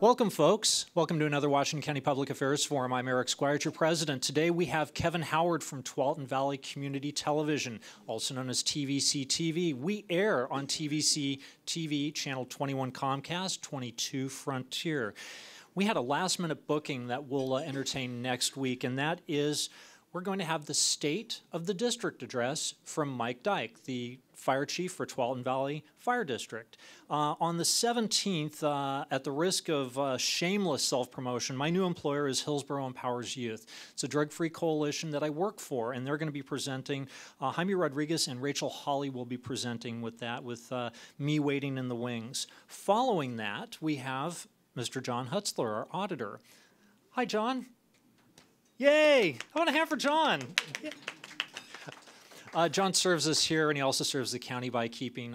Welcome, folks. Welcome to another Washington County Public Affairs Forum. I'm Eric Squires, your president. Today we have Kevin Howard from Tualatin Valley Community Television, also known as TVCTV. We air on TVCTV, Channel 21 Comcast, 22 Frontier. We had a last-minute booking that we'll entertain next week, and that is we're going to have the State of the District address from Mike Dyke, the fire chief for Tualatin Valley Fire District. On the 17th, at the risk of shameless self-promotion, my new employer is Hillsborough Empowers Youth. It's a drug-free coalition that I work for, and they're going to be presenting. Jaime Rodriguez and Rachel Hawley will be presenting with that, with me waiting in the wings. Following that, we have Mr. John Hutzler, our auditor. Hi, John. Yay! How about a hand for John? Yeah. John serves us here, and he also serves the county by keeping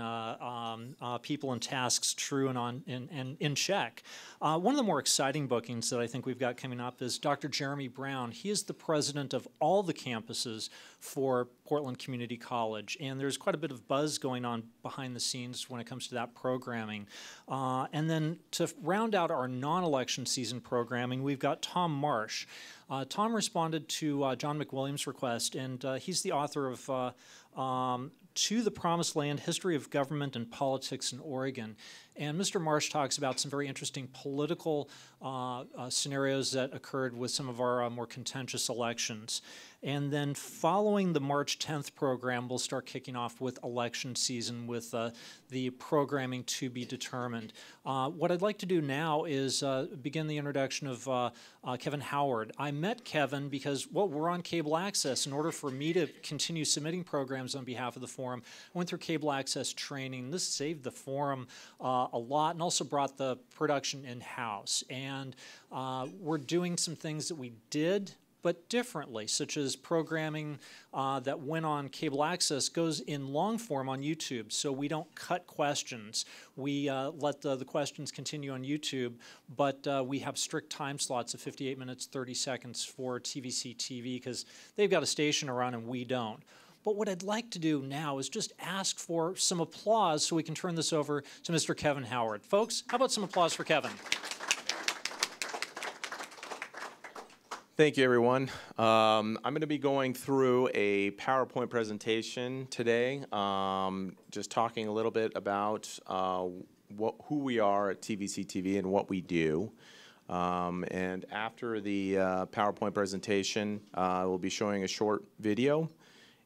people and tasks true and in check. One of the more exciting bookings that I think we've got coming up is Dr. Jeremy Brown. He is the president of all the campuses for Portland Community College, and there's quite a bit of buzz going on behind the scenes when it comes to that programming. And then to round out our non-election season programming, we've got Tom Marsh. Tom responded to John McWilliams' request, and he's the author of To the Promised Land, History of Government and Politics in Oregon. And Mr. Marsh talks about some very interesting political scenarios that occurred with some of our more contentious elections. And then following the March 10th program, we'll start kicking off with election season with the programming to be determined. What I'd like to do now is begin the introduction of Kevin Howard. I met Kevin because, well, we're on cable access. In order for me to continue submitting programs on behalf of the forum, I went through cable access training. This saved the forum a lot and also brought the production in-house. And we're doing some things that we did but differently, such as programming that went on cable access goes in long form on YouTube, so we don't cut questions. We let the questions continue on YouTube, but we have strict time slots of 58 minutes, 30 seconds for TVCTV because they've got a station around and we don't. But what I'd like to do now is just ask for some applause so we can turn this over to Mr. Kevin Howard. Folks, how about some applause for Kevin? Thank you, everyone. I'm going to be going through a PowerPoint presentation today, just talking a little bit about who we are at TVCTV and what we do. And after the PowerPoint presentation, I will be showing a short video,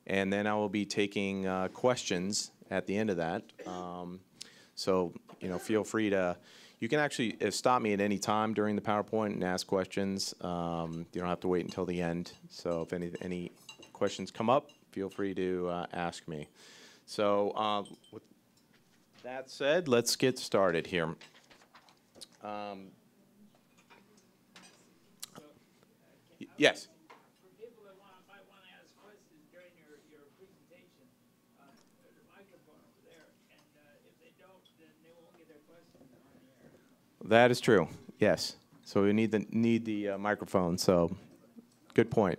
and then I will be taking questions at the end of that. So, you know, feel free to. You can actually stop me at any time during the PowerPoint and ask questions. You don't have to wait until the end. So if any questions come up, feel free to ask me. So with that said, let's get started here. Yes. For people that might want to ask questions during your presentation, there's a microphone over there, and if they don't, then they won't get their question on the air. That is true. Yes. So we need the microphone. So, good point.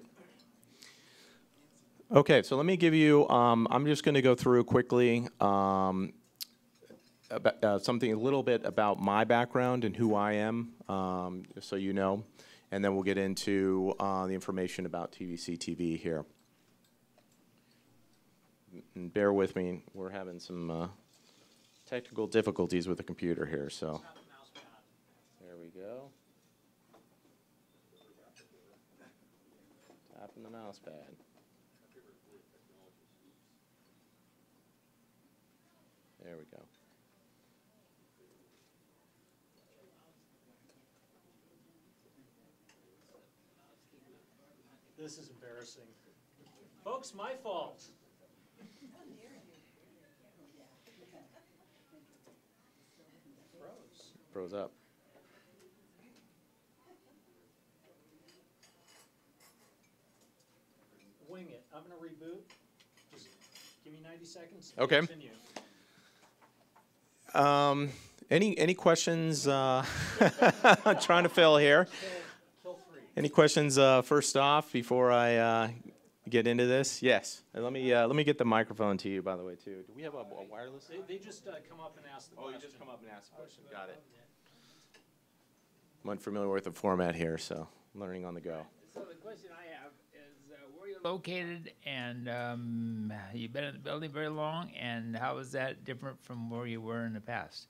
Okay. So let me give you. I'm just going to go through quickly about something a little bit about my background and who I am, just so you know, and then we'll get into the information about TVCTV here. And bear with me. We're having some technical difficulties with the computer here. So. There we go. Tapping the mouse pad. There we go. This is embarrassing. Folks, my fault. Froze up. Wing it. I'm going to reboot. Just give me 90 seconds. Okay. Continue. Any questions? I'm trying to fill here. Kill three. Any questions first off before I get into this? Yes. And let me get the microphone to you, by the way, too. Do we have a wireless? They just come up and ask the question. Oh, you just come up and ask the question. Got it. I'm unfamiliar with the format here, so I'm learning on the go. So the question I have is, where you're located, and you've been in the building very long, and how is that different from where you were in the past?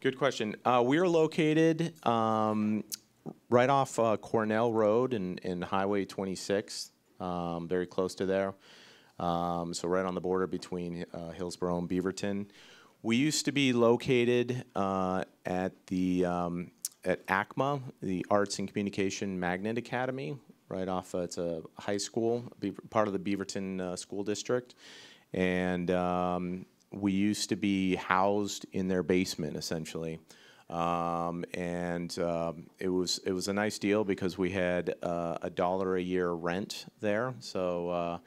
Good question. We are located right off Cornell Road in Highway 26, very close to there. So right on the border between Hillsborough and Beaverton. We used to be located at ACMA, the Arts and Communication Magnet Academy, right off. It's a high school, part of the Beaverton School District, and we used to be housed in their basement, essentially. It was a nice deal because we had $1 a year rent there. So,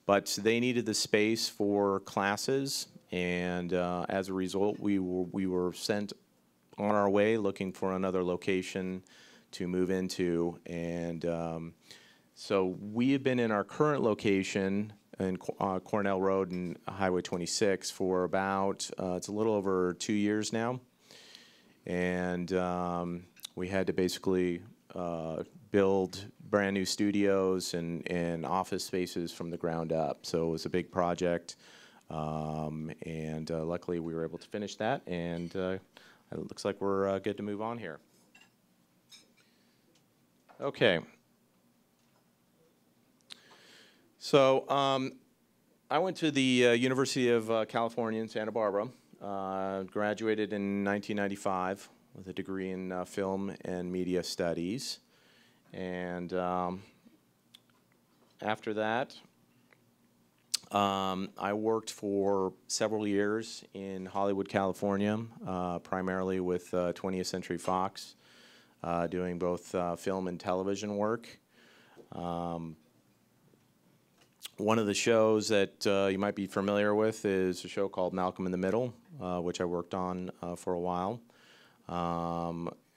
but they needed the space for classes, and as a result, we were sent on our way looking for another location to move into, and so we have been in our current location in Cornell Road and Highway 26 for about, it's a little over 2 years now. And we had to basically build brand new studios and office spaces from the ground up. So it was a big project. Luckily we were able to finish that, and it looks like we're good to move on here. Okay. So I went to the University of California in Santa Barbara, graduated in 1995 with a degree in film and media studies. And after that, I worked for several years in Hollywood, California, primarily with 20th Century Fox, doing both film and television work. One of the shows that you might be familiar with is a show called Malcolm in the Middle, which I worked on for a while,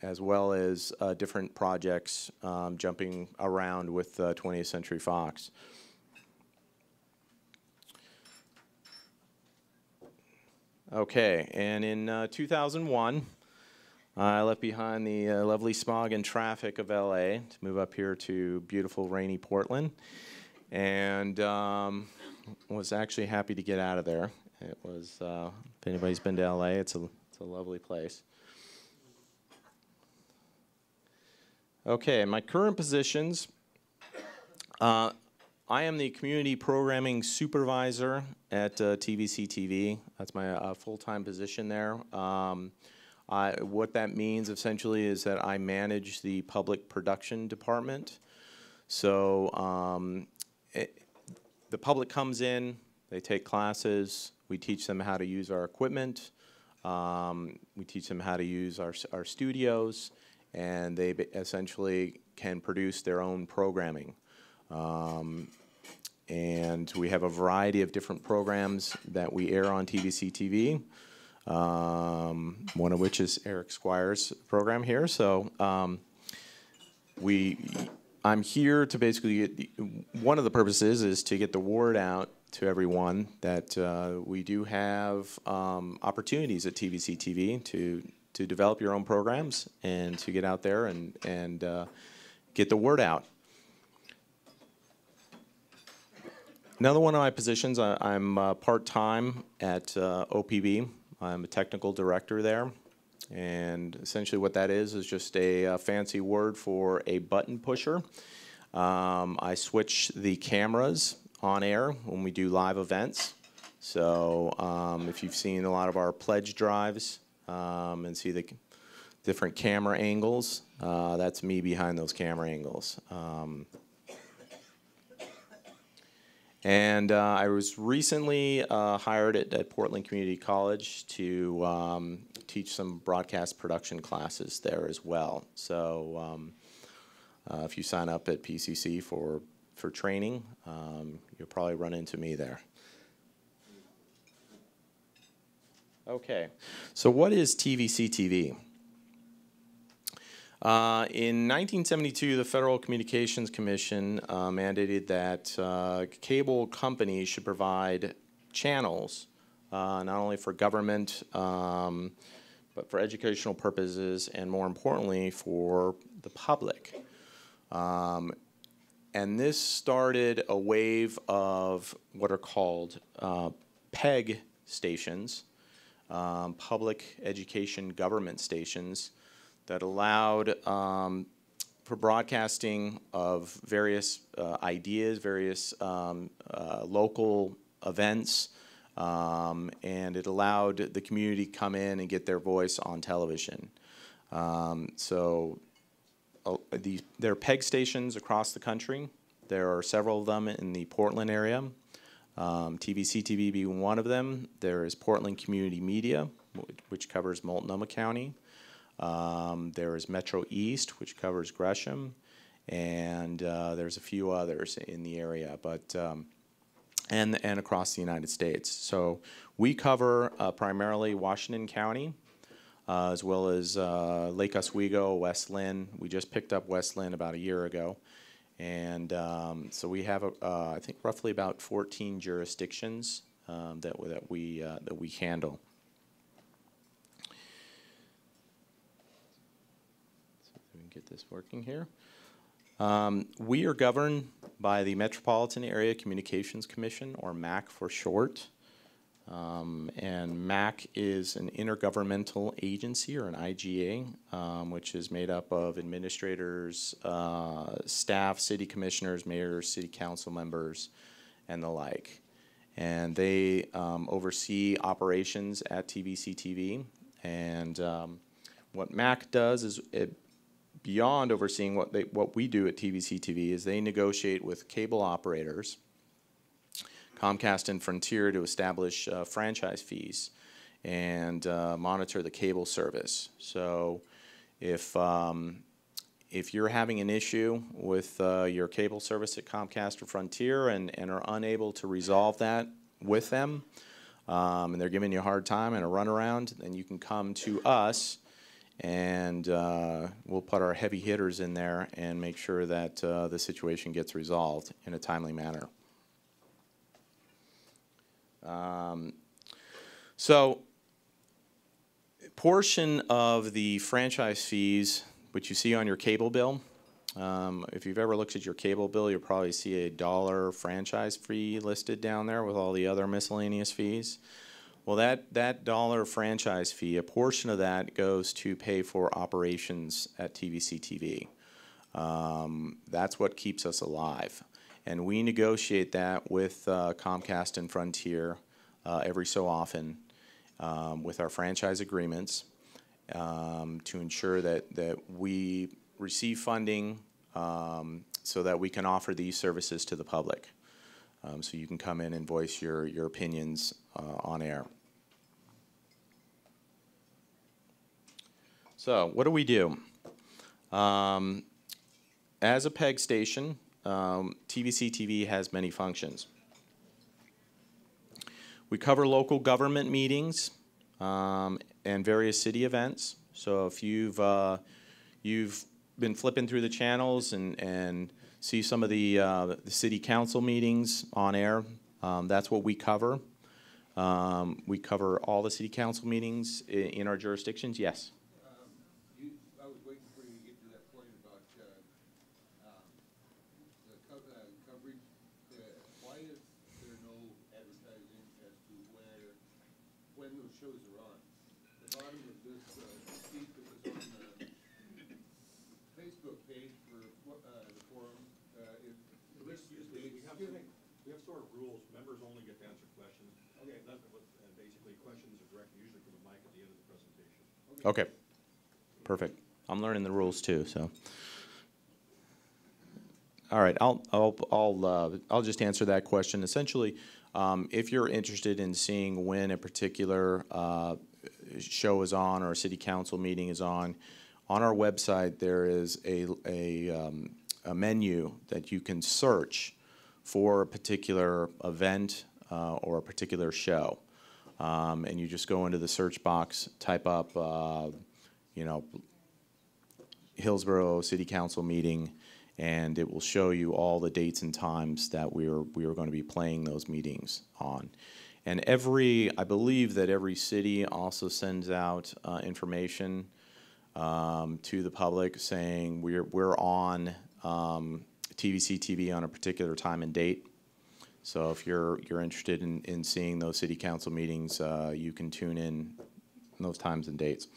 as well as different projects jumping around with 20th Century Fox. Okay, and in 2001, I left behind the lovely smog and traffic of LA to move up here to beautiful, rainy Portland. And was actually happy to get out of there. It was, if anybody's been to LA, it's a lovely place. Okay, my current positions, I am the community programming supervisor at TVCTV. That's my full-time position there. What that means essentially is that I manage the public production department. So the public comes in, they take classes, we teach them how to use our equipment, we teach them how to use our studios, and they essentially can produce their own programming. And we have a variety of different programs that we air on TVCTV, one of which is Eric Squires' program here. So I'm here to basically one of the purposes is to get the word out to everyone that we do have opportunities at TVCTV to develop your own programs and to get out there and get the word out. Another one of my positions, I'm part-time at OPB. I'm a technical director there. And essentially what that is just a fancy word for a button pusher. I switch the cameras on air when we do live events. So if you've seen a lot of our pledge drives and see the different camera angles, that's me behind those camera angles. And I was recently hired at Portland Community College to teach some broadcast production classes there as well. So if you sign up at PCC for training, you'll probably run into me there. Okay, so what is TVCTV? In 1972, the Federal Communications Commission mandated that cable companies should provide channels, not only for government but for educational purposes and more importantly for the public. And this started a wave of what are called PEG stations, public education government stations, that allowed for broadcasting of various ideas, various local events, and it allowed the community to come in and get their voice on television. There are PEG stations across the country. There are several of them in the Portland area. TVCTV being one of them. There is Portland Community Media, which covers Multnomah County. There is Metro East, which covers Gresham, and there's a few others in the area, but and across the United States. So we cover primarily Washington County, as well as Lake Oswego, West Linn. We just picked up West Linn about a year ago, and so we have I think roughly about 14 jurisdictions that we handle. Get this working here. We are governed by the Metropolitan Area Communications Commission, or MAC for short. And MAC is an intergovernmental agency, or an IGA, which is made up of administrators, staff, city commissioners, mayors, city council members, and the like. And they oversee operations at TVCTV. And what MAC does is beyond overseeing what we do at TVCTV is they negotiate with cable operators, Comcast and Frontier, to establish franchise fees and monitor the cable service. So if you're having an issue with your cable service at Comcast or Frontier and are unable to resolve that with them, and they're giving you a hard time and a runaround, then you can come to us, and we'll put our heavy hitters in there and make sure that the situation gets resolved in a timely manner. So, portion of the franchise fees, which you see on your cable bill, if you've ever looked at your cable bill, you'll probably see a $1 franchise fee listed down there with all the other miscellaneous fees. Well, that $1 franchise fee, a portion of that goes to pay for operations at TVCTV. That's what keeps us alive. And we negotiate that with Comcast and Frontier every so often with our franchise agreements to ensure that we receive funding so that we can offer these services to the public. So you can come in and voice your opinions on air. So what do we do? As a PEG station, TVCTV has many functions. We cover local government meetings and various city events. So if you've been flipping through the channels and see some of the city council meetings on air, that's what we cover. We cover all the city council meetings in our jurisdictions. Yes. I was waiting for you to get to that point about the coverage. Why is there no advertising as to when those shows are on? The bottom of this sheet that was on the Facebook page for the forum, it lists the dates. We have sort of rules. Members only get to answer questions. Okay. And basically, questions are directed usually from the mic at the end of the presentation. Okay. Perfect. I'm learning the rules too. So, all right. I'll just answer that question. Essentially, if you're interested in seeing when a particular show is on or a city council meeting is on our website there is a menu that you can search for a particular event or a particular show. And you just go into the search box, type up, Hillsborough City Council meeting, and it will show you all the dates and times that we are going to be playing those meetings on. And I believe that every city also sends out information to the public saying we're on TVCTV on a particular time and date. So if you're interested in seeing those city council meetings, you can tune in those times and dates.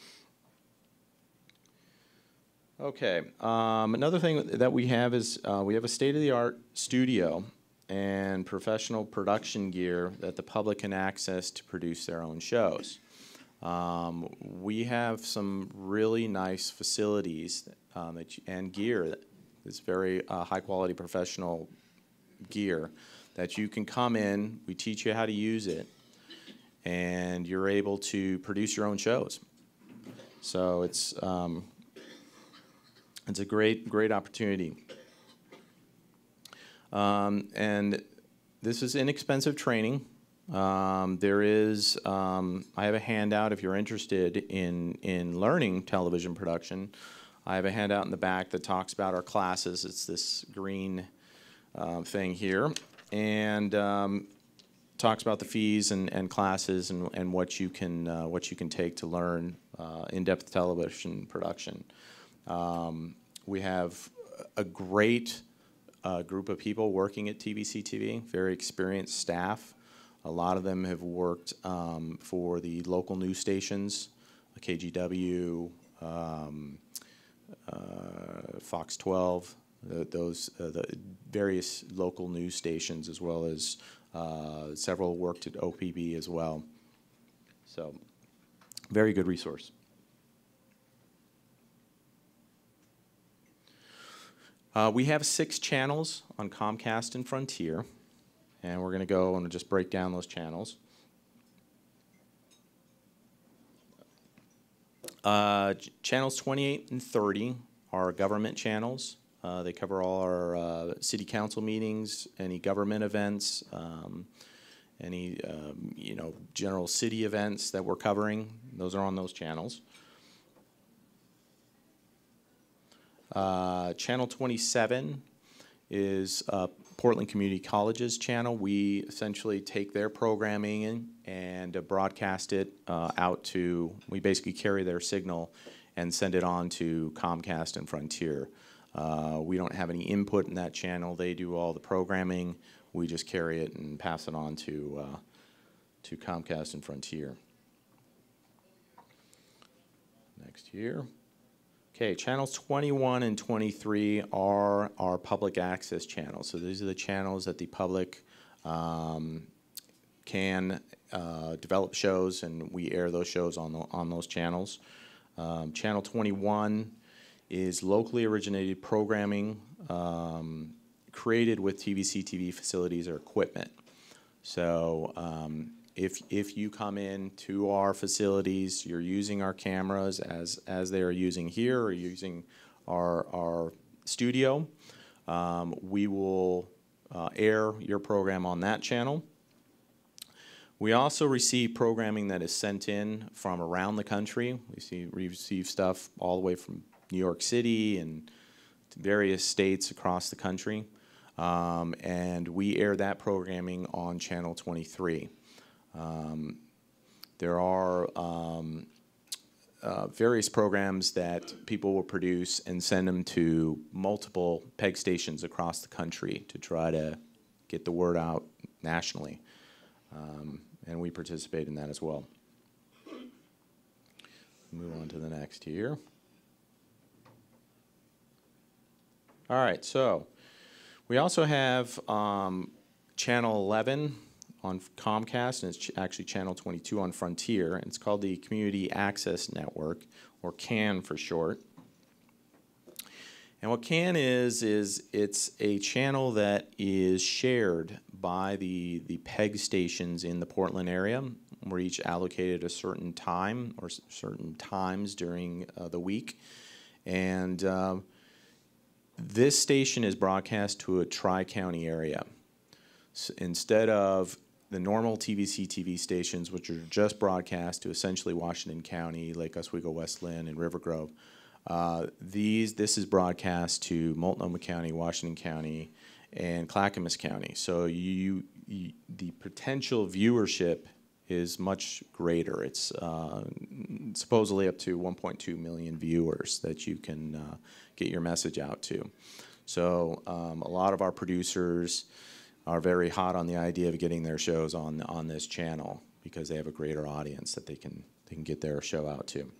Okay, another thing that we have is we have a state-of-the-art studio and professional production gear that the public can access to produce their own shows. We have some really nice facilities and gear. It's very high-quality professional gear that you can come in, we teach you how to use it, and you're able to produce your own shows. So it's a great opportunity. And this is inexpensive training. I have a handout if you're interested in learning television production. I have a handout in the back that talks about our classes. It's this green thing here, and talks about the fees and classes and what you can take to learn in-depth television production. We have a great group of people working at TVCTV, very experienced staff. A lot of them have worked for the local news stations, KGW, Fox 12, the various local news stations, as well as several worked at OPB as well. So, very good resource. We have 6 channels on Comcast and Frontier, and we're going to go and just break down those channels. Channels 28 and 30 are government channels. They cover all our city council meetings, any government events, any general city events that we're covering. Those are on those channels. Channel 27 is Portland Community College's channel. We essentially take their programming in and broadcast it out to, we basically carry their signal and send it on to Comcast and Frontier. We don't have any input in that channel. They do all the programming. We just carry it and pass it on to Comcast and Frontier. Next here. Okay, channels 21 and 23 are our public access channels. So these are the channels that the public can develop shows, and we air those shows on those channels. Channel 21 is locally originated programming created with TVCTV facilities or equipment. So if you come in to our facilities, you're using our cameras as they are using here or using our studio, we will air your program on that channel. We also receive programming that is sent in from around the country. We receive stuff all the way from New York City and various states across the country, and we air that programming on Channel 23. There are various programs that people will produce and send them to multiple PEG stations across the country to try to get the word out nationally, and we participate in that as well. Move on to the next here. All right, so we also have Channel 11 on Comcast, and it's actually Channel 22 on Frontier, and it's called the Community Access Network, or CAN for short. And what CAN is it's a channel that is shared by the PEG stations in the Portland area. We're each allocated a certain time or certain times during the week, and this station is broadcast to a tri-county area. So instead of the normal TVCTV stations, which are just broadcast to essentially Washington County, Lake Oswego, West Linn, and River Grove, this is broadcast to Multnomah County, Washington County, and Clackamas County. So the potential viewership is much greater. It's supposedly up to 1.2 million viewers that you can get your message out to. So a lot of our producers are very hot on the idea of getting their shows on this channel because they have a greater audience that they can get their show out to.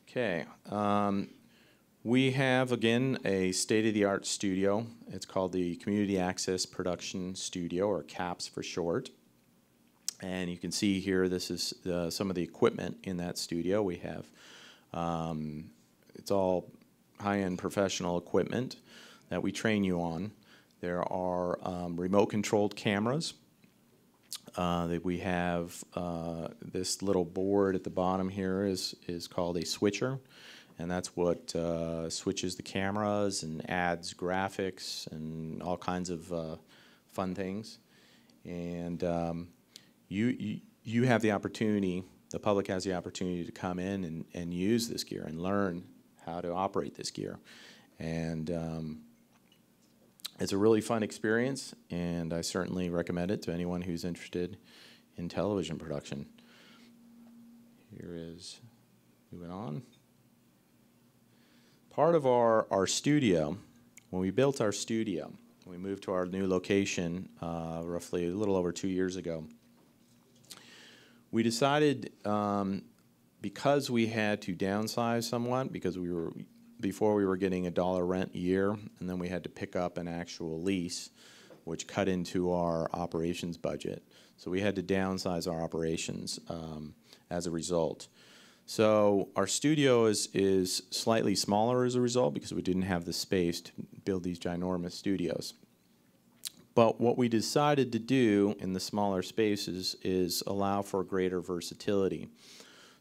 Okay. We have, again, a state-of-the-art studio. It's called the Community Access Production Studio, or CAPS for short. And you can see here, this is some of the equipment in that studio. We have, it's all high-end professional equipment that we train you on. There are remote-controlled cameras. We have this little board at the bottom here is called a switcher. And that's what switches the cameras and adds graphics and all kinds of fun things. And you have the opportunity, the public has the opportunity to come in and use this gear and learn how to operate this gear. And it's a really fun experience, and I certainly recommend it to anyone who's interested in television production. Here is, moving on. Part of our studio, when we built our studio, we moved to our new location roughly a little over 2 years ago, we decided because we had to downsize somewhat, because before we were getting $1 rent a year, and then we had to pick up an actual lease, which cut into our operations budget. So we had to downsize our operations as a result. So our studio is slightly smaller as a result because we didn't have the space to build these ginormous studios. But what we decided to do in the smaller spaces is allow for greater versatility.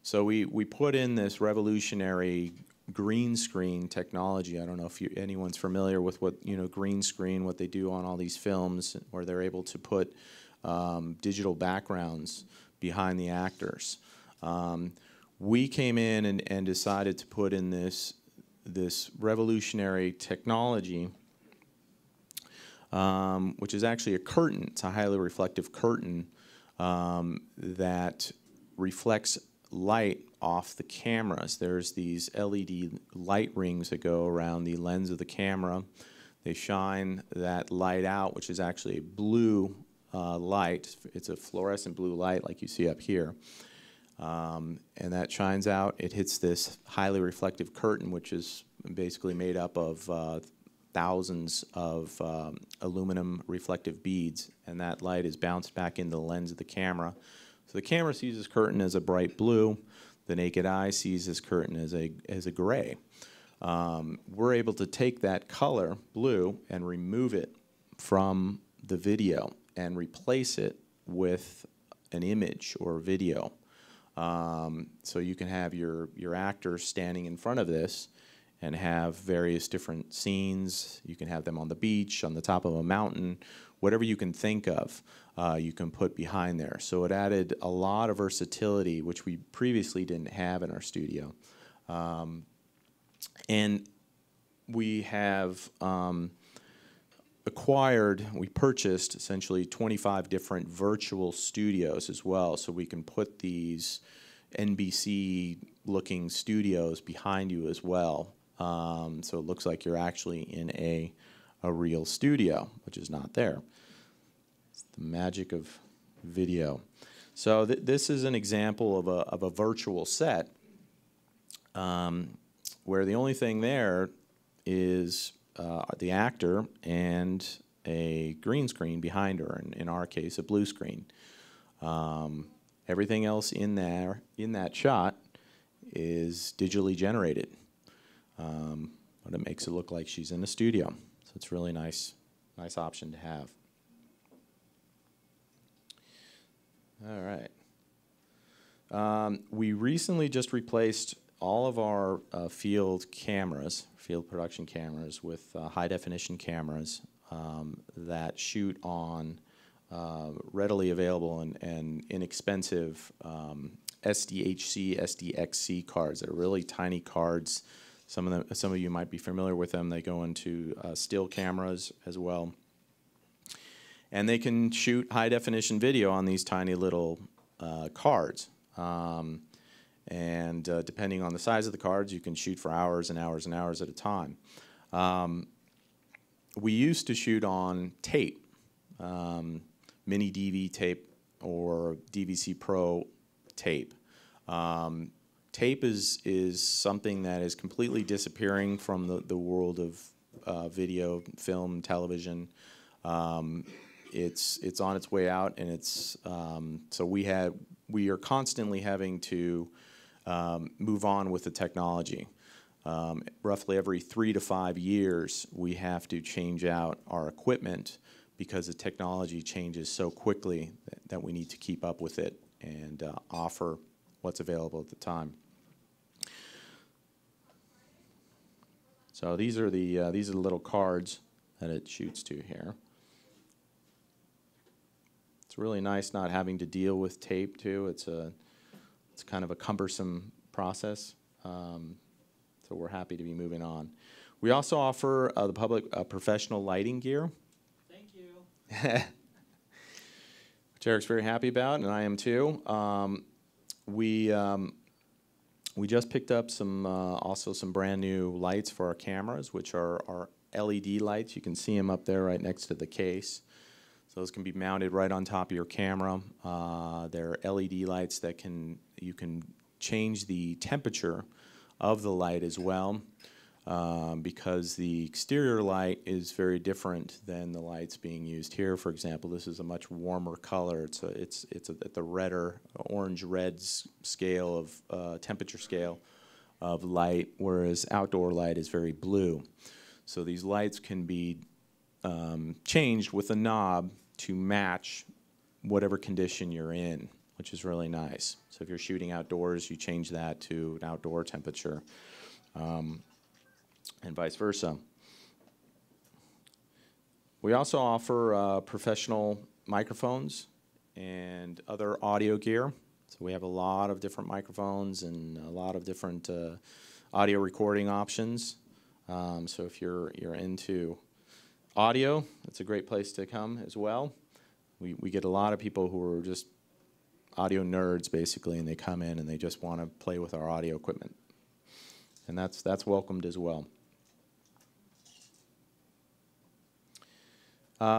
So we put in this revolutionary green screen technology. I don't know if anyone's familiar with what, green screen, what they do on all these films, where they're able to put digital backgrounds behind the actors. We came in and decided to put in this revolutionary technology, which is actually a curtain. It's a highly reflective curtain that reflects light off the cameras. There's these LED light rings that go around the lens of the camera. They shine that light out, which is actually a blue light. It's a fluorescent blue light like you see up here. And that shines out. It hits this highly reflective curtain, which is basically made up of thousands of aluminum reflective beads, and that light is bounced back into the lens of the camera. So the camera sees this curtain as a bright blue. The naked eye sees this curtain as a gray. We're able to take that color, blue, and remove it from the video and replace it with an image or video. So you can have your actors standing in front of this and have various different scenes. You can have them on the beach, on the top of a mountain, whatever you can think of, you can put behind there. So it added a lot of versatility, which we previously didn't have in our studio. And we have we purchased essentially 25 different virtual studios as well, so we can put these NBC-looking studios behind you as well. So it looks like you're actually in a real studio, which is not there. It's the magic of video. So this is an example of a virtual set where the only thing there is the actor and a green screen behind her, and in our case, a blue screen. Everything else in that shot is digitally generated, but it makes it look like she's in a studio. So it's a really nice option to have. All right. We recently just replaced all of our field production cameras with high-definition cameras that shoot on readily available and inexpensive SDHC, SDXC cards. They're really tiny cards Some of you might be familiar with them. They go into still cameras as well. And they can shoot high-definition video on these tiny little cards. Depending on the size of the cards, you can shoot for hours and hours and hours at a time. We used to shoot on tape, mini DV tape or DVC Pro tape. Tape is something that is completely disappearing from the world of video, film, television. It's on its way out, and it's so we are constantly having to move on with the technology. Roughly every 3 to 5 years, we have to change out our equipment because the technology changes so quickly that we need to keep up with it and offer what's available at the time. So these are the little cards that it shoots to here. It's really nice not having to deal with tape too. It's kind of a cumbersome process. So we're happy to be moving on. We also offer the public professional lighting gear. Thank you. Which Eric's very happy about, and I am too. We just picked up also some brand new lights for our cameras, which are our LED lights. You can see them up there right next to the case. So those can be mounted right on top of your camera. They're LED lights that you can change the temperature of the light as well, because the exterior light is very different than the lights being used here. For example, this is a much warmer color. It's at the redder, orange-red scale of temperature scale of light, whereas outdoor light is very blue. So these lights can be changed with a knob to match whatever condition you're in, which is really nice. So if you're shooting outdoors, you change that to an outdoor temperature, and vice versa. We also offer professional microphones and other audio gear. So we have a lot of different microphones and a lot of different audio recording options. So if you're into audio, it's a great place to come as well. We get a lot of people who are just audio nerds, basically, and they come in and they just want to play with our audio equipment. And that's welcomed as well.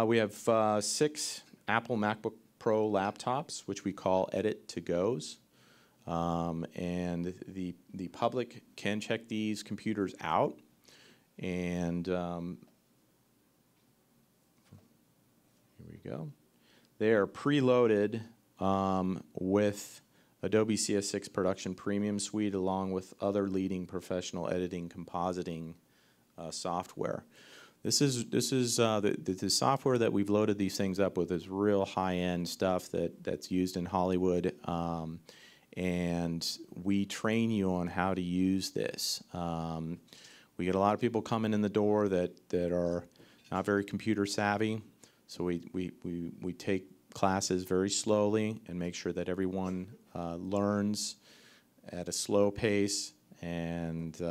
We have 6 Apple MacBook Pro laptops, which we call Edit-to-Go's. And the public can check these computers out. And here we go. They are preloaded with Adobe CS6 Production Premium Suite, along with other leading professional editing compositing software. This is the software that we've loaded these things up with is real high-end stuff that's used in Hollywood, and we train you on how to use this. We get a lot of people coming in the door that are not very computer savvy, so we take classes very slowly and make sure that everyone learns at a slow pace and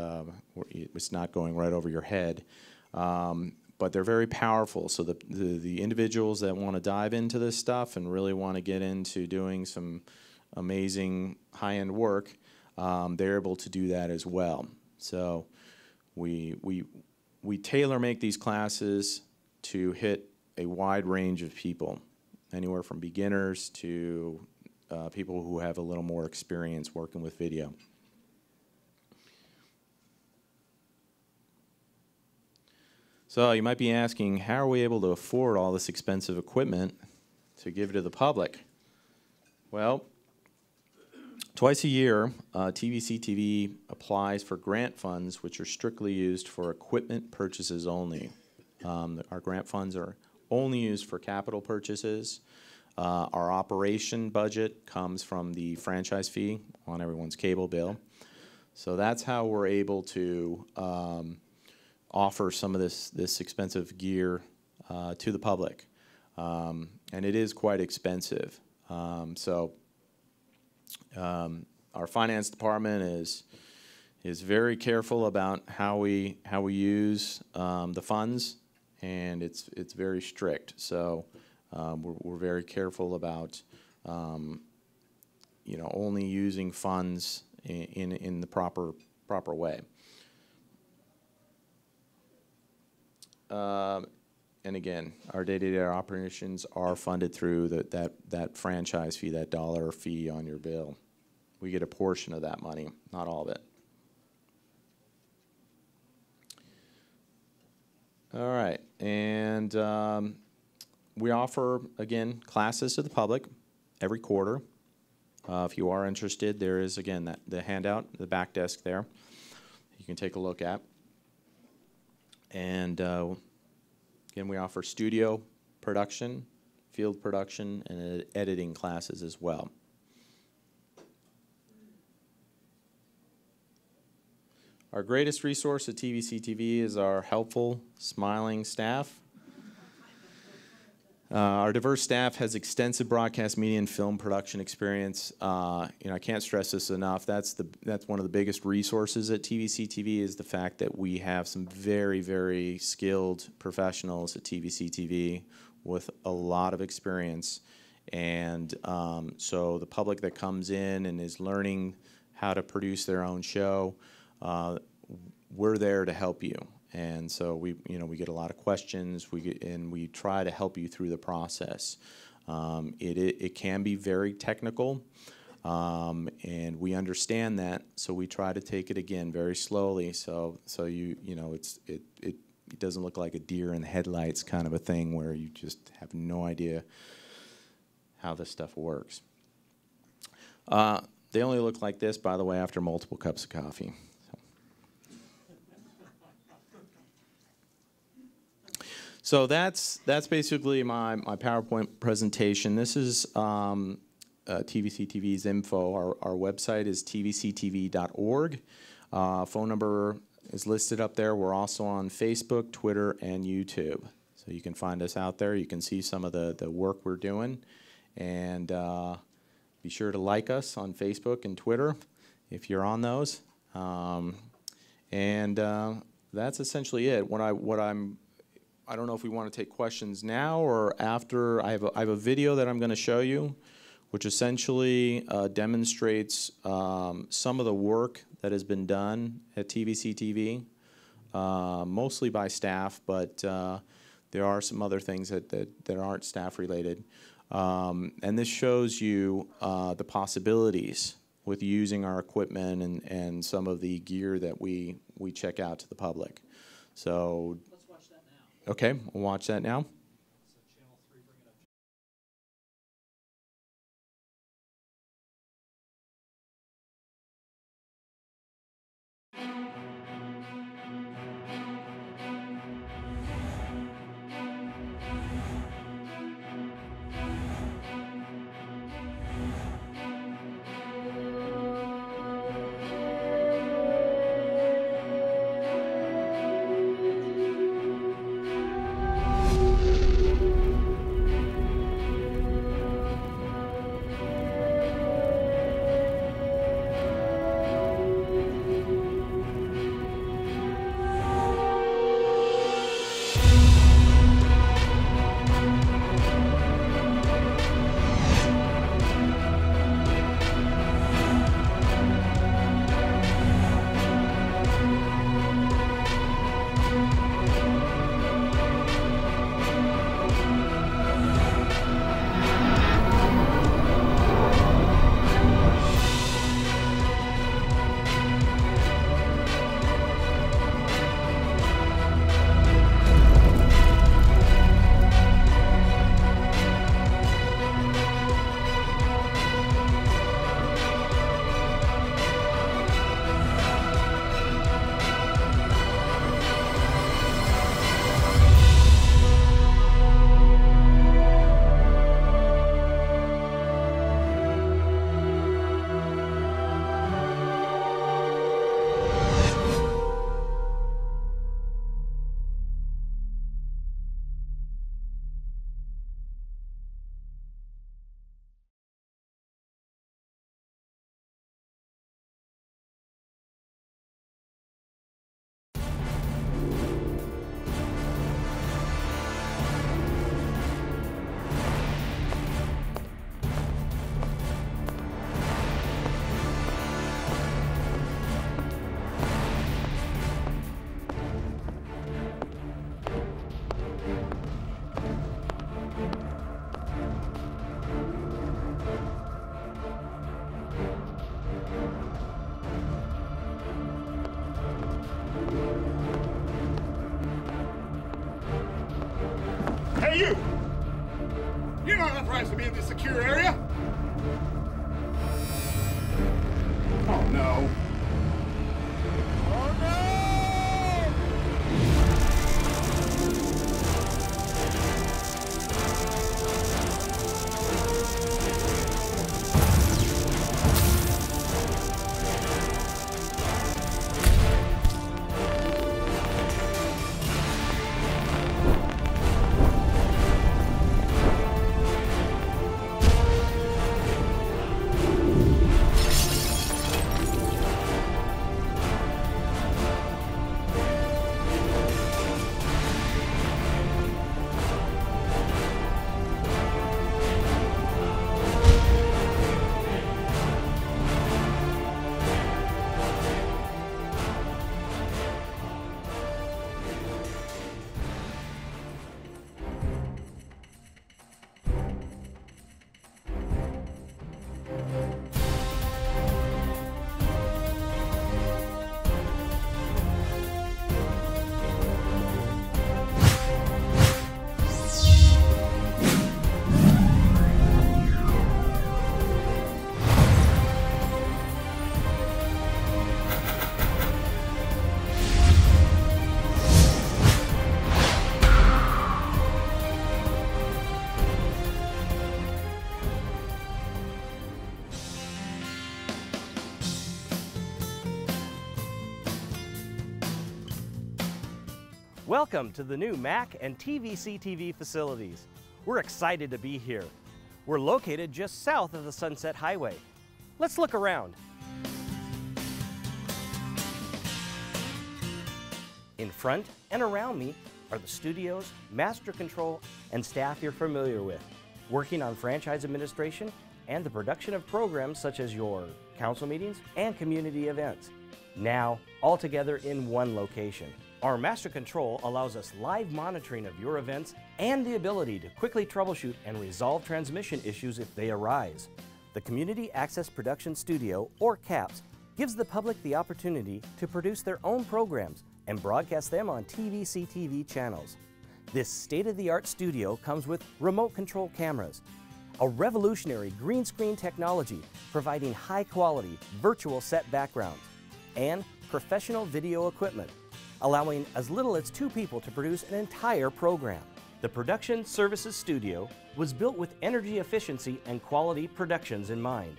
it's not going right over your head. But they're very powerful, so the individuals that want to dive into this stuff and really want to get into doing some amazing high-end work, they're able to do that as well. So we tailor make these classes to hit a wide range of people, anywhere from beginners to people who have a little more experience working with video. So you might be asking, how are we able to afford all this expensive equipment to give to the public? Well, twice a year, TVCTV applies for grant funds, which are strictly used for equipment purchases only. Our grant funds are only used for capital purchases. Our operation budget comes from the franchise fee on everyone's cable bill. So that's how we're able to offer some of this expensive gear to the public. And it is quite expensive. Our finance department is very careful about how we use the funds, and it's very strict. So we're very careful about only using funds in the proper way. And again, our day-to-day operations are funded through that franchise fee, that dollar fee on your bill. We get a portion of that money, not all of it. All right, and we offer, again, classes to the public every quarter. If you are interested, there is, again, the handout, the back desk there, you can take a look at. And again, we offer studio production, field production, and editing classes as well. Our greatest resource at TVCTV is our helpful, smiling staff. Our diverse staff has extensive broadcast media and film production experience. I can't stress this enough. That's one of the biggest resources at TVCTV is the fact that we have some very, very skilled professionals at TVCTV with a lot of experience. And so the public that comes in and is learning how to produce their own show, we're there to help you. And so we get a lot of questions. And we try to help you through the process. It can be very technical, and we understand that. So we try to take it again very slowly. So it doesn't look like a deer in the headlights kind of a thing where you just have no idea how this stuff works. They only look like this, by the way, after multiple cups of coffee. So that's basically my PowerPoint presentation. This is TVCTV's info. Our website is tvctv.org. Phone number is listed up there. We're also on Facebook, Twitter, and YouTube. So you can find us out there. You can see some of the work we're doing. And be sure to like us on Facebook and Twitter if you're on those. That's essentially it. I don't know if we want to take questions now or after. I have a video that I'm going to show you, which essentially demonstrates some of the work that has been done at TVCTV, mostly by staff, but there are some other things that aren't staff related. And this shows you the possibilities with using our equipment and some of the gear that we check out to the public. So. Okay, we'll watch that now. Hey, you! You're not authorized to be in this secure area! Oh, no. Oh, no! Welcome to the new MAC and TVCTV facilities. We're excited to be here. We're located just south of the Sunset Highway. Let's look around. In front and around me are the studios, master control, and staff you're familiar with, working on franchise administration and the production of programs such as your council meetings and community events, now all together in one location. Our master control allows us live monitoring of your events and the ability to quickly troubleshoot and resolve transmission issues if they arise. The Community Access Production Studio, or CAPS, gives the public the opportunity to produce their own programs and broadcast them on TVCTV channels. This state-of-the-art studio comes with remote control cameras, a revolutionary green screen technology providing high-quality virtual set backgrounds, and professional video equipment, allowing as little as 2 people to produce an entire program. The Production Services Studio was built with energy efficiency and quality productions in mind.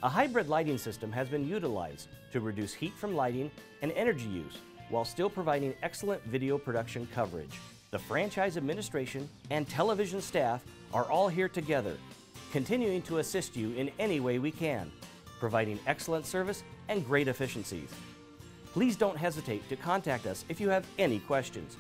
A hybrid lighting system has been utilized to reduce heat from lighting and energy use while still providing excellent video production coverage. The franchise administration and television staff are all here together, continuing to assist you in any way we can, providing excellent service and great efficiencies. Please don't hesitate to contact us if you have any questions.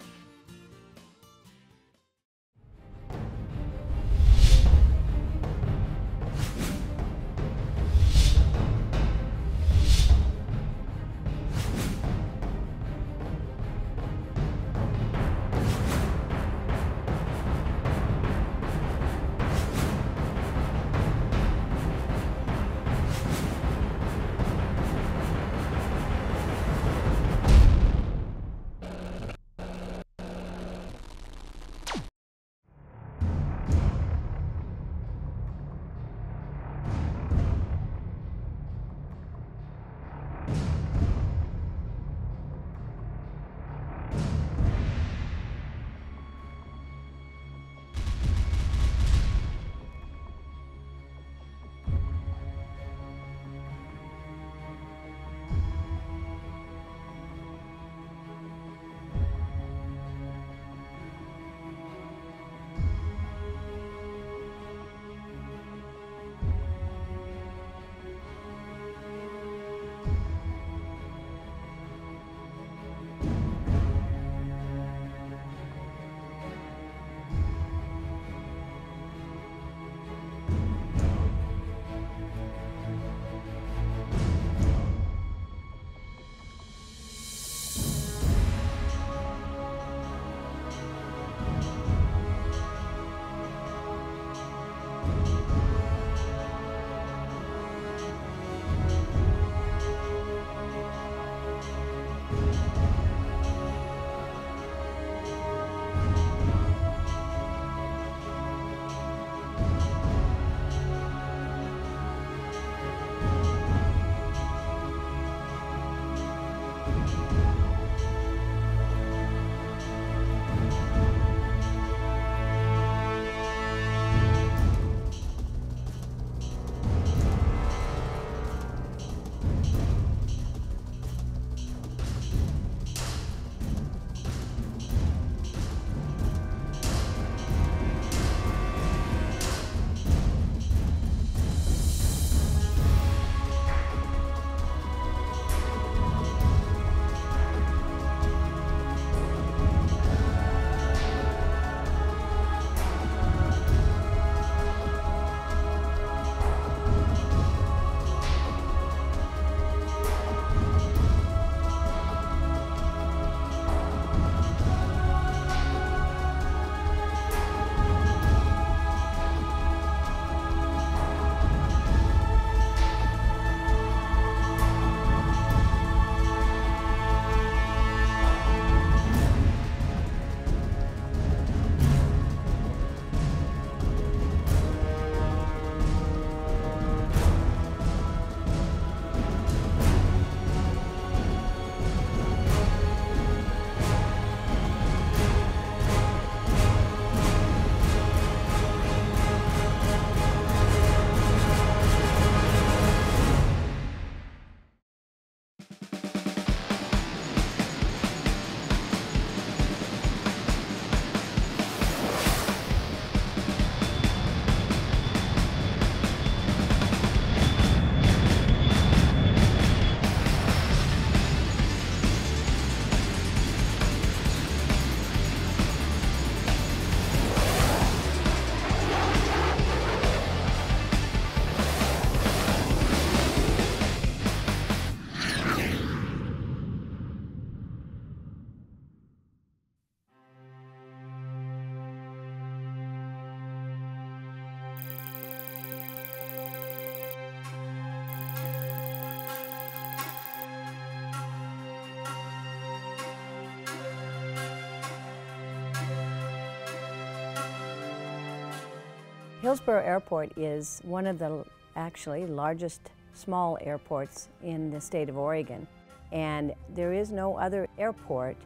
Hillsborough Airport is one of the actually largest small airports in the state of Oregon, and there is no other airport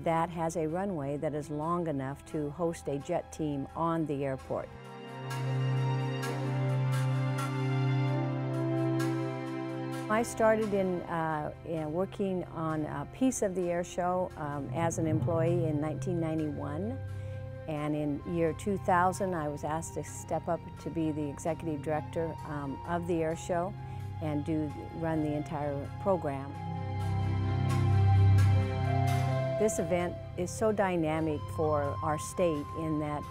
that has a runway that is long enough to host a jet team on the airport. I started in working on a piece of the air show as an employee in 1991. And in year 2000, I was asked to step up to be the executive director of the air show and run the entire program. This event is so dynamic for our state in that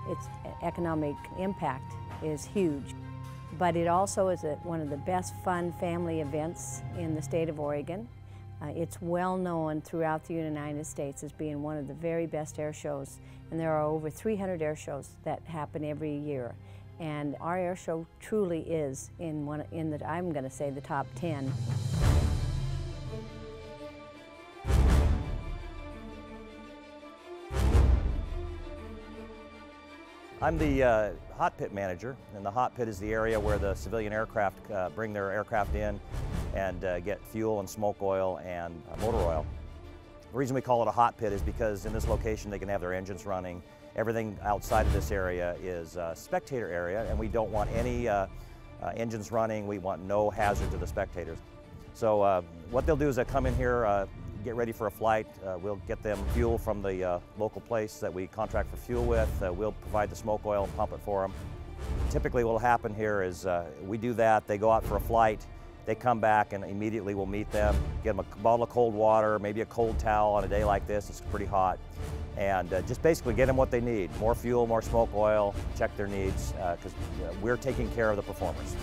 its economic impact is huge. But it also is one of the best fun family events in the state of Oregon. It's well known throughout the United States as being one of the very best air shows, and there are over 300 air shows that happen every year. And our air show truly is I'm going to say, the top 10. I'm the hot pit manager, and the hot pit is the area where the civilian aircraft bring their aircraft in and get fuel and smoke oil and motor oil. The reason we call it a hot pit is because in this location they can have their engines running. Everything outside of this area is a spectator area, and we don't want any engines running. We want no hazard to the spectators. So what they'll do is they'll come in here, get ready for a flight. We'll get them fuel from the local place that we contract for fuel with. We'll provide the smoke oil and pump it for them. Typically what will happen here is we do that, they go out for a flight, they come back, and immediately we'll meet them, get them a bottle of cold water, maybe a cold towel on a day like this. It's pretty hot. And just basically get them what they need. More fuel, more smoke oil, check their needs, because we're taking care of the performers.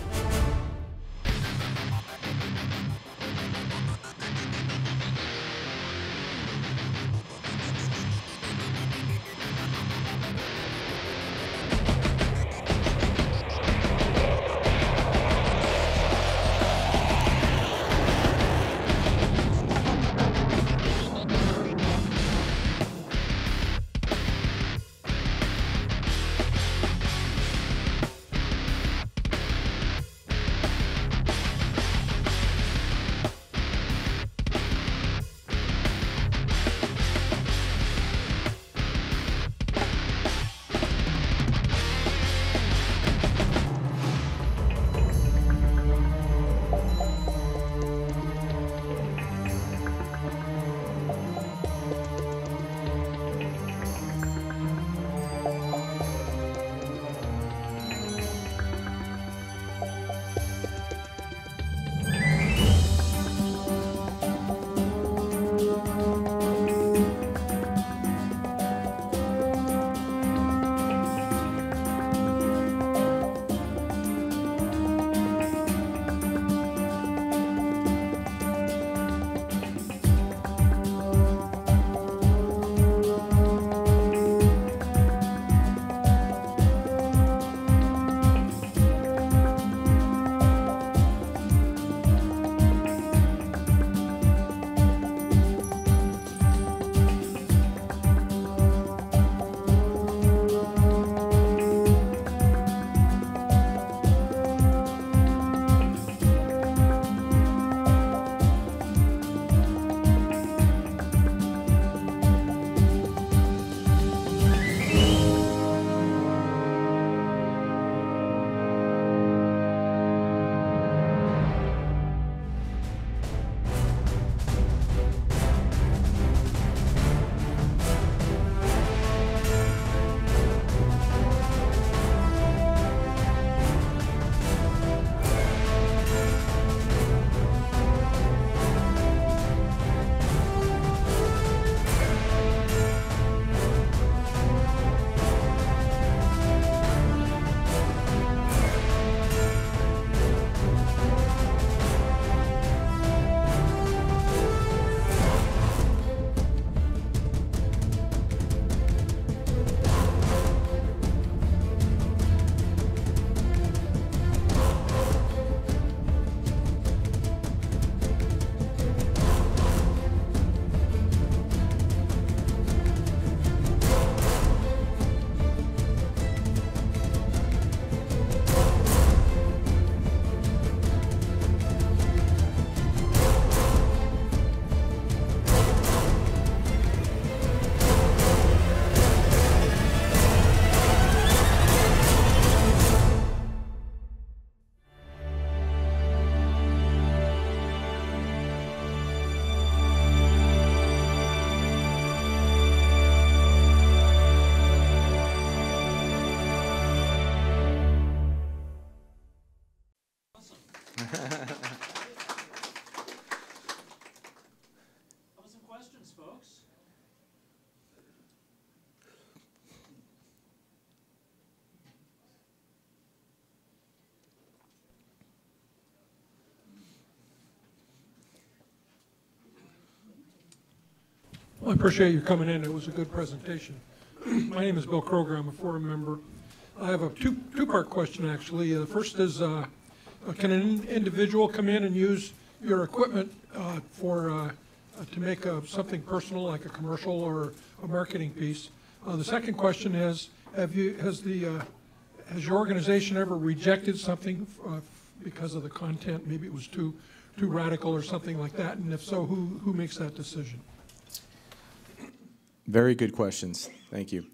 Well, I appreciate you coming in. It was a good presentation. My name is Bill Kroger. I'm a forum member. I have a two-part question, actually. The first is, can an individual come in and use your equipment to make something personal, like a commercial or a marketing piece? The second question is, has your organization ever rejected something because of the content? Maybe it was too radical or something like that, and if so, who makes that decision? Very good questions. Thank you.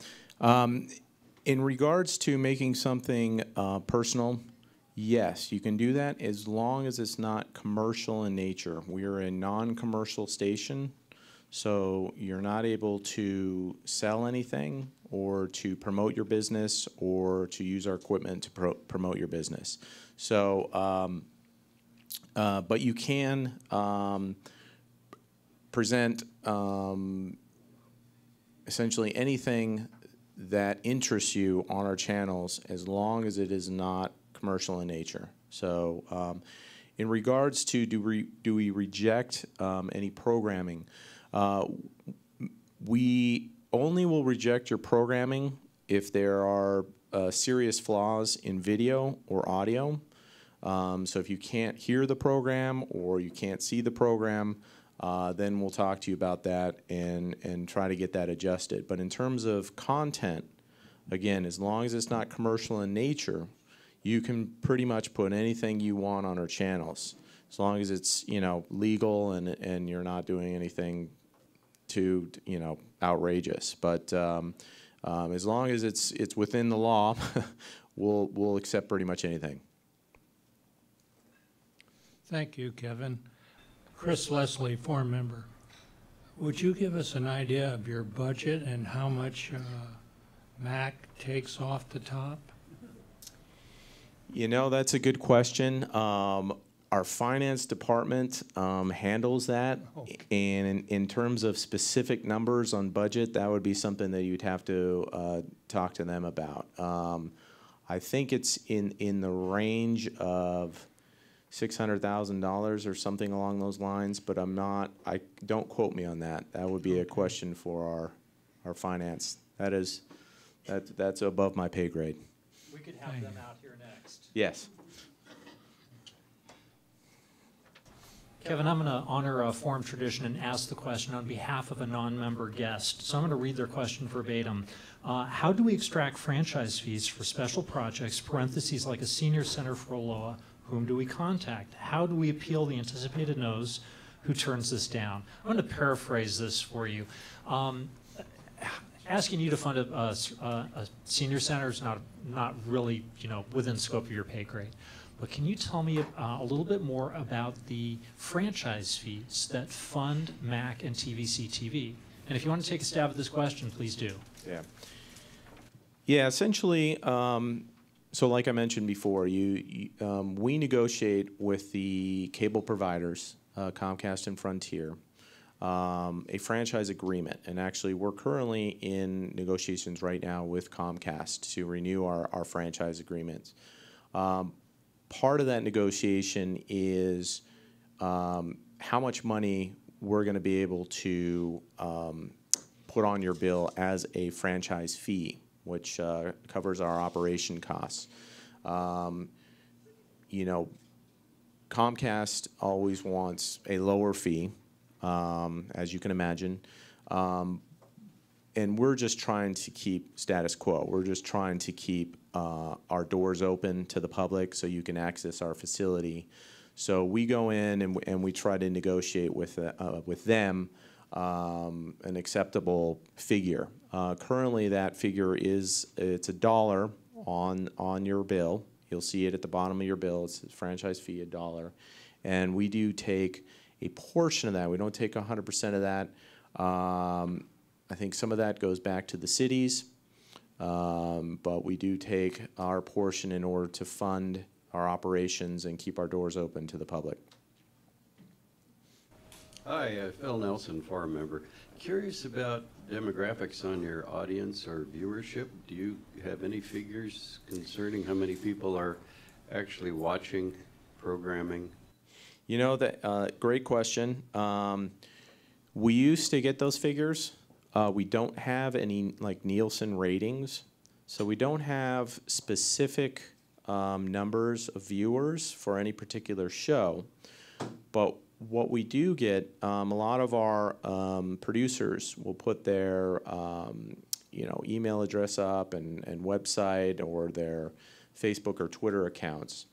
In regards to making something personal, yes, you can do that as long as it's not commercial in nature. We are a non-commercial station, so you're not able to sell anything or to promote your business or to use our equipment to promote your business. So, but you can present essentially anything that interests you on our channels as long as it is not commercial in nature. So in regards to do we reject any programming, we only will reject your programming if there are serious flaws in video or audio. So if you can't hear the program or you can't see the program, then we'll talk to you about that and try to get that adjusted. But in terms of content, again, as long as it's not commercial in nature, you can pretty much put anything you want on our channels, as long as it's, you know, legal and you're not doing anything too, you know, outrageous. But as long as it's within the law, we'll accept pretty much anything. Thank you, Kevin. Chris Leslie, forum member. Would you give us an idea of your budget and how much MAC takes off the top? You know, that's a good question. Our finance department handles that. Okay. And in terms of specific numbers on budget, that would be something that you'd have to talk to them about. I think it's in the range of $600,000 or something along those lines, but don't quote me on that. That would be a question for our finance. That's above my pay grade. We could have them out here next. Yes. Kevin, I'm going to honor a forum tradition and ask the question on behalf of a non-member guest. So I'm going to read their question verbatim. How do we extract franchise fees for special projects, parentheses like a senior center for Aloha? Whom do we contact? How do we appeal the anticipated no's? Who turns this down? I'm going to paraphrase this for you. Asking you to fund a senior center is not really, you know, within scope of your pay grade. But can you tell me a little bit more about the franchise fees that fund MAC and TVCTV? And if you want to take a stab at this question, please do. Yeah, essentially, so like I mentioned before, we negotiate with the cable providers, Comcast and Frontier, a franchise agreement. And actually, we're currently in negotiations right now with Comcast to renew our franchise agreements. Part of that negotiation is how much money we're going to be able to put on your bill as a franchise fee, which covers our operation costs. You know, Comcast always wants a lower fee, as you can imagine, and we're just trying to keep status quo. We're just trying to keep our doors open to the public so you can access our facility. So we go in and we try to negotiate with them an acceptable figure. Currently, that figure it's $1 on your bill. You'll see it at the bottom of your bill. It's a franchise fee, $1, and we do take a portion of that. We don't take 100% of that. I think some of that goes back to the cities, but we do take our portion in order to fund our operations and keep our doors open to the public. Hi, Phil Nelson, forum member. Curious about demographics on your audience or viewership. Do you have any figures concerning how many people are actually watching programming? You know, that great question. We used to get those figures. We don't have any like Nielsen ratings, so we don't have specific numbers of viewers for any particular show. But what we do get, a lot of our producers will put their email address up and website or their Facebook or Twitter accounts.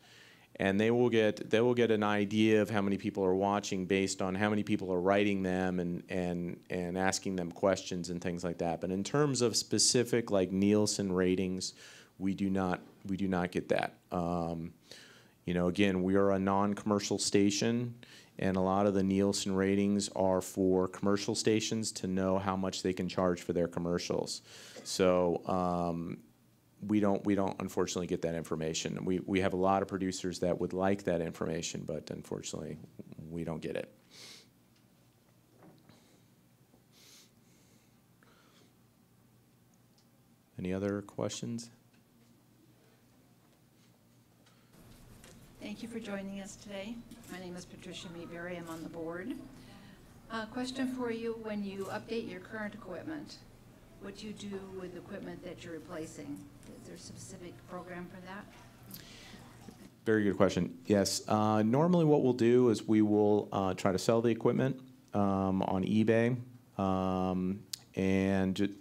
And they will get an idea of how many people are watching based on how many people are writing them and asking them questions and things like that. But in terms of specific like Nielsen ratings, we do not get that. Again, we are a non-commercial station, and a lot of the Nielsen ratings are for commercial stations to know how much they can charge for their commercials. So we don't unfortunately get that information. We have a lot of producers that would like that information, but unfortunately we don't get it. Any other questions? Thank you for joining us today. My name is Patricia Mayberry. I'm on the board. Question for you: when you update your current equipment, what do you do with the equipment that you're replacing? Is there a specific program for that? Very good question. Yes. Normally what we'll do is we will try to sell the equipment on eBay and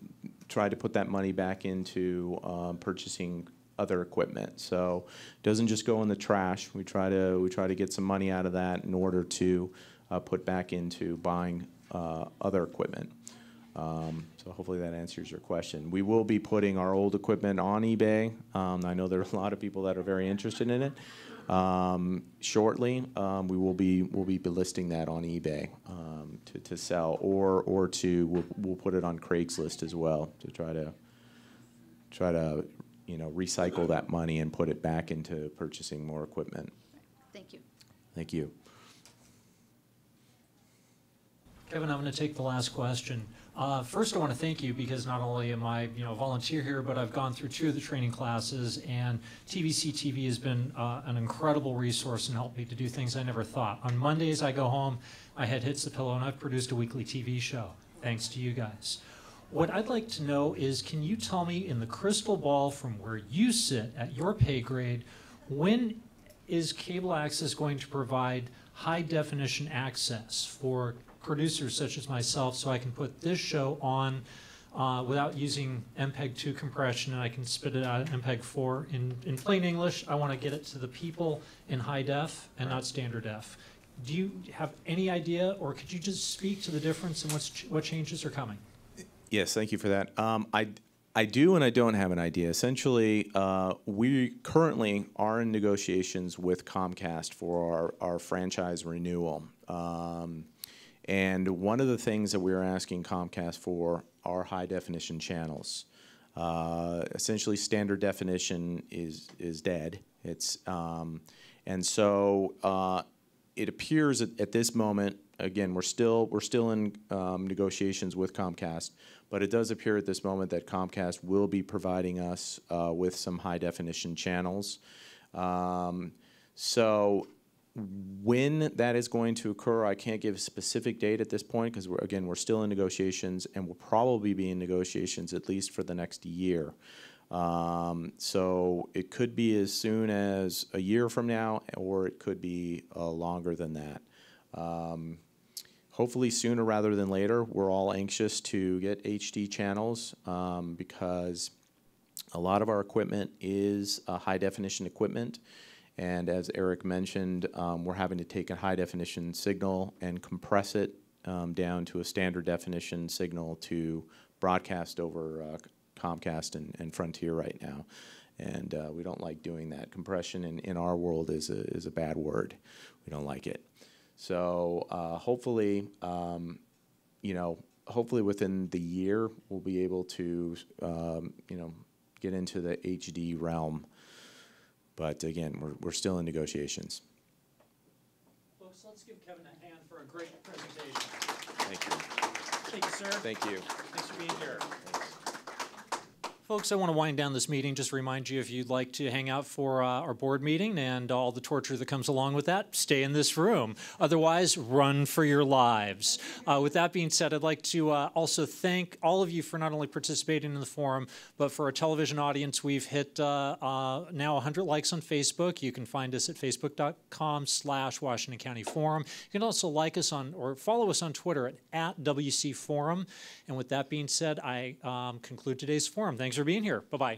try to put that money back into purchasing other equipment. So it doesn't just go in the trash. We try to get some money out of that in order to put back into buying other equipment. So hopefully that answers your question. We will be putting our old equipment on eBay. I know there are a lot of people that are very interested in it. Shortly, we'll be listing that on eBay to sell, or we'll put it on Craigslist as well to try to recycle that money and put it back into purchasing more equipment. Thank you. Thank you. Kevin, I'm going to take the last question. First, I want to thank you because not only am I, a volunteer here, but I've gone through 2 of the training classes, and TVCTV has been an incredible resource and helped me to do things I never thought. On Mondays, I go home, my head hits the pillow, and I've produced a weekly TV show, thanks to you guys. What I'd like to know is, can you tell me in the crystal ball from where you sit at your pay grade, when is cable access going to provide high definition access for producers such as myself, so I can put this show on without using MPEG-2 compression, and I can spit it out at MPEG-4. In plain English, I want to get it to the people in high def and not standard def. Do you have any idea, or could you just speak to the difference and what changes are coming? Yes, thank you for that. I do and I don't have an idea. Essentially, we currently are in negotiations with Comcast for our franchise renewal. And one of the things that we're asking Comcast for are high-definition channels. Essentially, standard definition is dead. And so it appears at this moment, again, we're still in negotiations with Comcast, but it does appear at this moment that Comcast will be providing us with some high-definition channels. So when that is going to occur, I can't give a specific date at this point because we're still in negotiations, and we'll probably be in negotiations at least for the next year. So it could be as soon as a year from now, or it could be longer than that. Hopefully sooner rather than later. We're all anxious to get HD channels because a lot of our equipment is high definition equipment. And as Eric mentioned, we're having to take a high definition signal and compress it down to a standard definition signal to broadcast over Comcast and Frontier right now. And we don't like doing that. Compression in our world is a bad word. We don't like it. So hopefully, hopefully within the year, we'll be able to, get into the HD realm. But again, we're still in negotiations. Folks, let's give Kevin a hand for a great presentation. Thank you. Thank you, sir. Thank you. Thanks for being here. Folks, I want to wind down this meeting. Just remind you, if you'd like to hang out for our board meeting and all the torture that comes along with that, stay in this room. Otherwise, run for your lives. With that being said, I'd like to also thank all of you for not only participating in the forum, but for our television audience. We've hit now 100 likes on Facebook. You can find us at facebook.com/Washington County Forum. You can also like us on or follow us on Twitter at WC Forum. And with that being said, I conclude today's forum. Thanks for being here. Bye-bye.